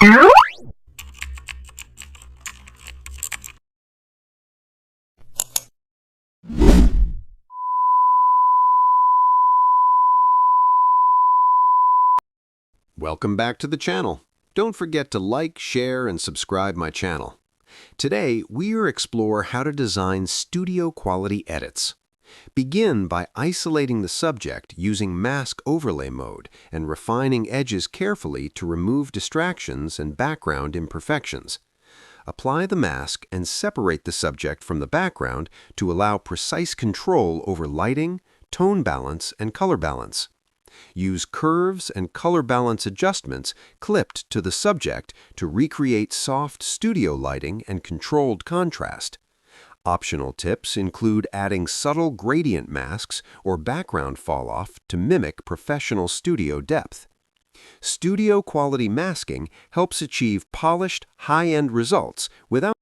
Welcome back to the channel. Don't forget to like, share, and subscribe my channel. Today, we will explore how to design studio quality edits. Begin by isolating the subject using mask overlay mode and refining edges carefully to remove distractions and background imperfections. Apply the mask and separate the subject from the background to allow precise control over lighting, tone balance, and color balance. Use curves and color balance adjustments clipped to the subject to recreate soft studio lighting and controlled contrast. Optional tips include adding subtle gradient masks or background falloff to mimic professional studio depth. Studio quality masking helps achieve polished, high-end results without